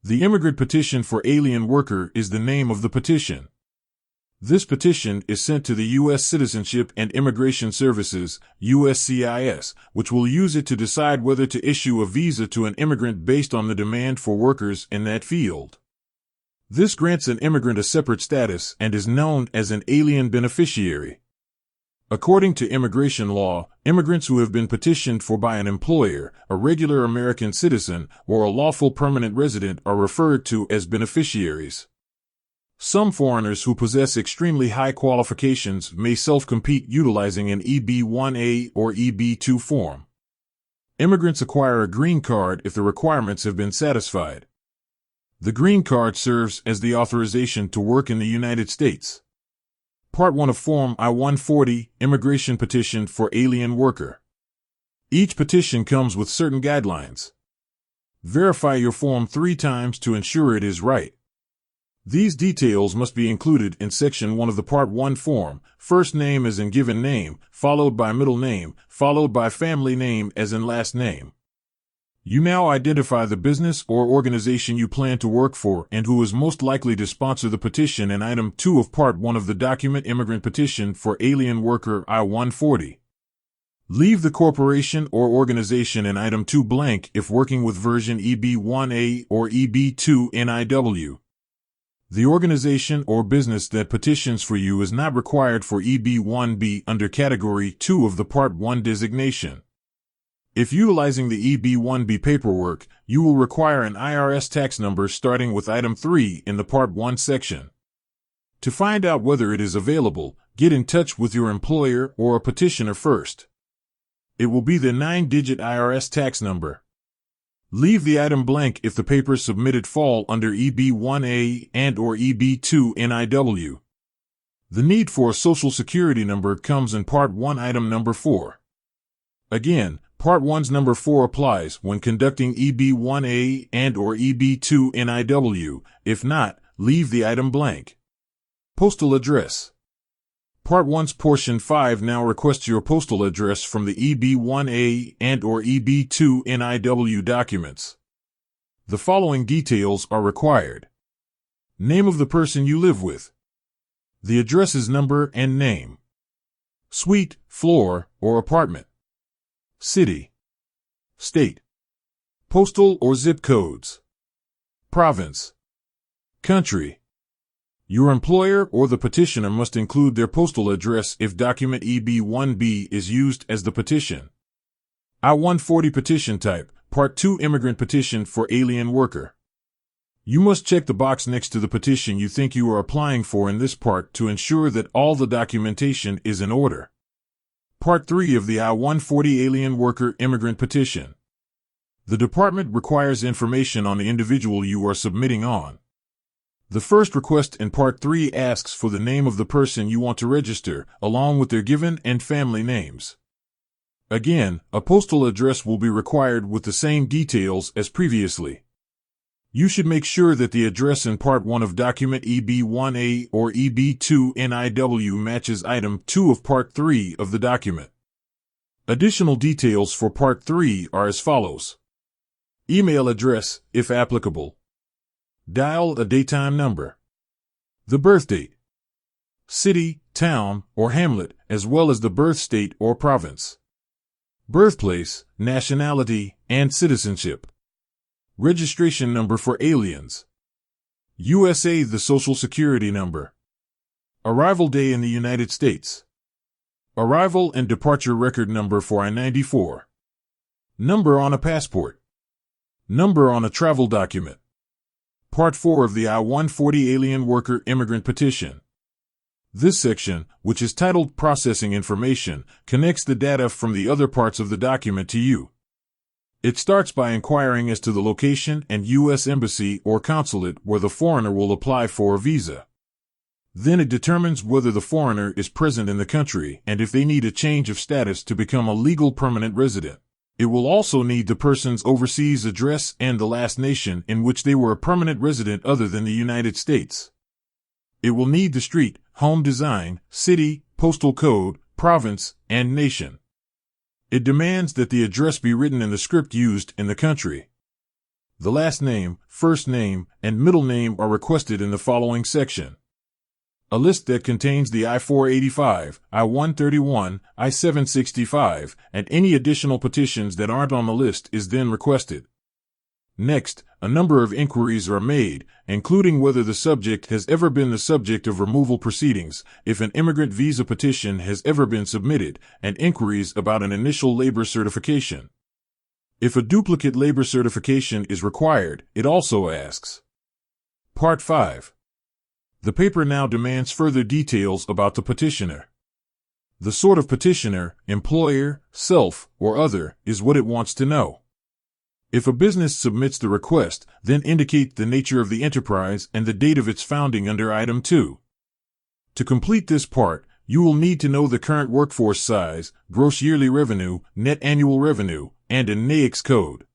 The immigrant petition for alien worker is the name of the petition. This petition is sent to the U.S. Citizenship and Immigration Services, USCIS, which will use it to decide whether to issue a visa to an immigrant based on the demand for workers in that field. This grants an immigrant a separate status and is known as an alien beneficiary. According to immigration law, immigrants who have been petitioned for by an employer, a regular American citizen, or a lawful permanent resident are referred to as beneficiaries. Some foreigners who possess extremely high qualifications may self-compete utilizing an EB-1A or EB-2 form. Immigrants acquire a green card if the requirements have been satisfied. The green card serves as the authorization to work in the United States. Part 1 of Form I-140, Immigration Petition for Alien Worker. Each petition comes with certain guidelines. Verify your form 3 times to ensure it is right. These details must be included in Section 1 of the Part 1 form, first name as in given name, followed by middle name, followed by family name as in last name. You now identify the business or organization you plan to work for and who is most likely to sponsor the petition in Item 2 of Part 1 of the document Immigrant Petition for Alien Worker I-140. Leave the corporation or organization in Item 2 blank if working with version EB-1A or EB-2 NIW. The organization or business that petitions for you is not required for EB-1B under Category 2 of the Part 1 designation. If utilizing the EB-1B paperwork, you will require an IRS tax number starting with Item 3 in the Part 1 section. To find out whether it is available, get in touch with your employer or a petitioner first. It will be the 9-digit IRS tax number. Leave the item blank if the papers submitted fall under EB-1A and/or EB-2 NIW. The need for a Social Security number comes in Part 1 Item Number 4. Again, Part 1's Number 4 applies when conducting EB-1A and/or EB-2 NIW. If not, leave the item blank. Postal address. Part 1's Portion 5 now requests your postal address from the EB-1A and/or EB-2 NIW documents. The following details are required. Name of the person you live with. The address's number and name. Suite, floor, or apartment. City. State. Postal or zip codes. Province. Country. Your employer or the petitioner must include their postal address if document EB-1B is used as the petition. I-140 Petition Type, Part 2 Immigrant Petition for Alien Worker. You must check the box next to the petition you think you are applying for in this part to ensure that all the documentation is in order. Part 3 of the I-140 Alien Worker Immigrant Petition. The department requires information on the individual you are submitting on. The first request in Part 3 asks for the name of the person you want to register, along with their given and family names. Again, a postal address will be required with the same details as previously. You should make sure that the address in Part 1 of document EB-1A or EB-2 NIW matches Item 2 of Part 3 of the document. Additional details for Part 3 are as follows. Email address, if applicable. Dial a daytime number. The birth date. City, town, or hamlet, as well as the birth state or province. Birthplace, nationality, and citizenship. Registration number for aliens. USA the Social Security number. Arrival day in the United States. Arrival and departure record number for I-94. Number on a passport. Number on a travel document. Part 4 of the I-140 Alien Worker Immigrant Petition. This section, which is titled Processing Information, connects the data from the other parts of the document to you. It starts by inquiring as to the location and U.S. Embassy or consulate where the foreigner will apply for a visa. Then it determines whether the foreigner is present in the country and if they need a change of status to become a legal permanent resident. It will also need the person's overseas address and the last nation in which they were a permanent resident other than the United States. It will need the street, home design, city, postal code, province, and nation. It demands that the address be written in the script used in the country. The last name, first name, and middle name are requested in the following section. A list that contains the I-485, I-131, I-765, and any additional petitions that aren't on the list is then requested. Next, a number of inquiries are made, including whether the subject has ever been the subject of removal proceedings, if an immigrant visa petition has ever been submitted, and inquiries about an initial labor certification. If a duplicate labor certification is required, it also asks. Part 5. The paper now demands further details about the petitioner. The sort of petitioner, employer, self, or other, is what it wants to know. If a business submits the request, then indicate the nature of the enterprise and the date of its founding under Item 2. To complete this part, you will need to know the current workforce size, gross yearly revenue, net annual revenue, and an NAICS code.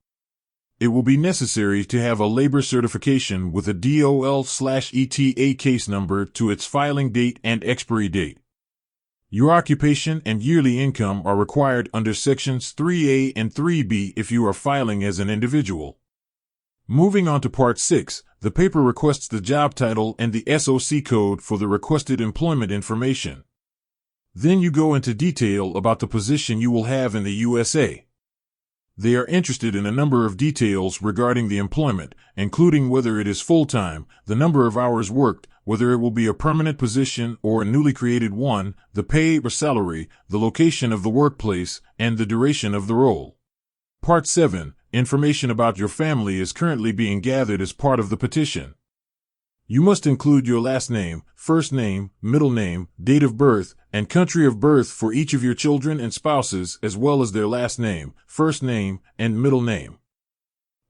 It will be necessary to have a labor certification with a DOL/ETA case number to its filing date and expiry date. Your occupation and yearly income are required under Sections 3A and 3B if you are filing as an individual. Moving on to Part 6, the paper requests the job title and the SOC code for the requested employment information. Then you go into detail about the position you will have in the USA. They are interested in a number of details regarding the employment, including whether it is full-time, the number of hours worked, whether it will be a permanent position or a newly created one, the pay or salary, the location of the workplace, and the duration of the role. Part 7. Information about your family is currently being gathered as part of the petition. You must include your last name, first name, middle name, date of birth, and country of birth for each of your children and spouses, as well as their last name, first name, and middle name.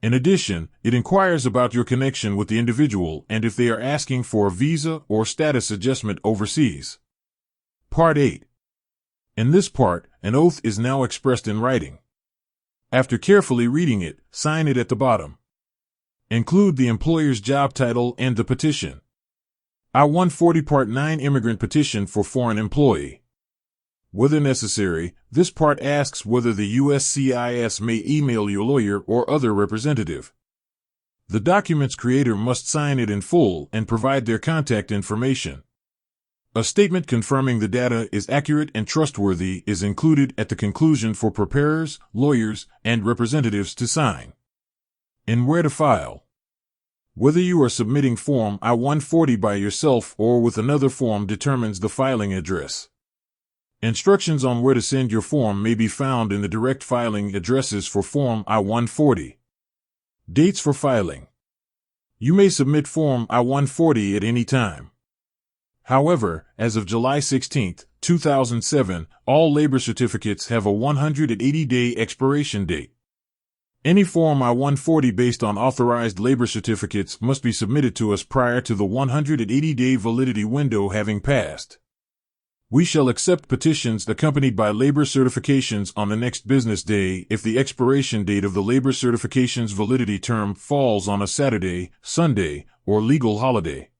In addition, it inquires about your connection with the individual and if they are asking for a visa or status adjustment overseas. Part 8. In this part, an oath is now expressed in writing. After carefully reading it, sign it at the bottom. Include the employer's job title and the petition. I-140 Part 9 Immigrant Petition for Foreign Employee. Whether necessary, this part asks whether the USCIS may email your lawyer or other representative. The document's creator must sign it in full and provide their contact information. A statement confirming the data is accurate and trustworthy is included at the conclusion for preparers, lawyers, and representatives to sign. And where to file. Whether you are submitting Form I-140 by yourself or with another form determines the filing address. Instructions on where to send your form may be found in the direct filing addresses for Form I-140. Dates for filing. You may submit Form I-140 at any time. However, as of July 16, 2007, all labor certificates have a 180-day expiration date. Any Form I-140 based on authorized labor certificates must be submitted to us prior to the 180-day validity window having passed. We shall accept petitions accompanied by labor certifications on the next business day if the expiration date of the labor certification's validity term falls on a Saturday, Sunday, or legal holiday.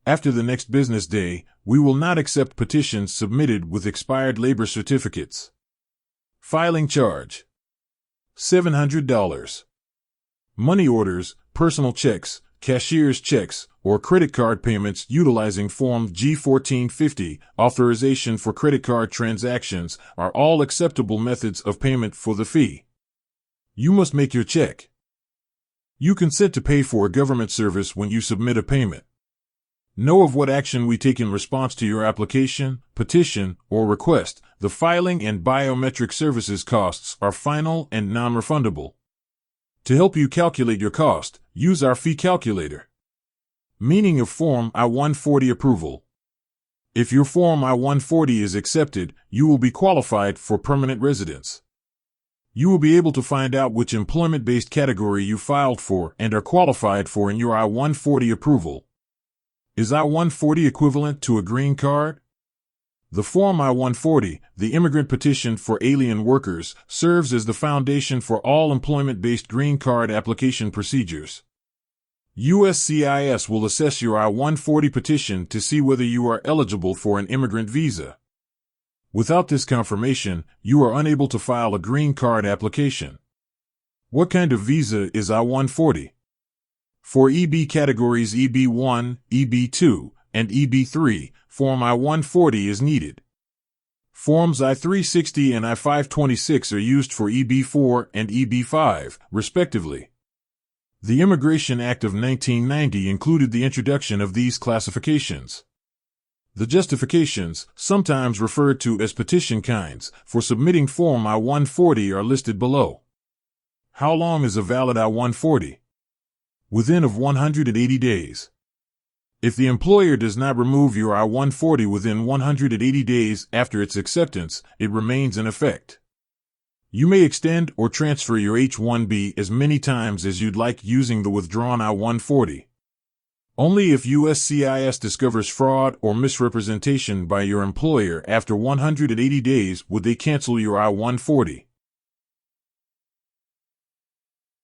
After the next business day, we will not accept petitions submitted with expired labor certificates. Filing charge. $700. Money orders, personal checks, cashier's checks, or credit card payments utilizing Form G-1450, authorization for credit card transactions, are all acceptable methods of payment for the fee. You must make your check. You consent to pay for a government service when you submit a payment. Know of what action we take in response to your application, petition, or request. The filing and biometric services costs are final and non-refundable. To help you calculate your cost, use our fee calculator. Meaning of Form I-140 approval. If your Form I-140 is accepted, you will be qualified for permanent residence. You will be able to find out which employment-based category you filed for and are qualified for in your I-140 approval. Is I-140 equivalent to a green card? The Form I-140, the immigrant petition for alien workers, serves as the foundation for all employment-based green card application procedures. USCIS will assess your I-140 petition to see whether you are eligible for an immigrant visa. Without this confirmation, you are unable to file a green card application. What kind of visa is I-140? For EB categories EB1, EB2, and EB3, Form I-140 is needed. Forms I-360 and I-526 are used for EB4 and EB5, respectively. The Immigration Act of 1990 included the introduction of these classifications. The justifications, sometimes referred to as petition kinds, for submitting Form I-140 are listed below. How long is a valid I-140? Within of 180 days. If the employer does not remove your I-140 within 180 days after its acceptance, it remains in effect. You may extend or transfer your H-1B as many times as you'd like using the withdrawn I-140. Only if USCIS discovers fraud or misrepresentation by your employer after 180 days would they cancel your I-140.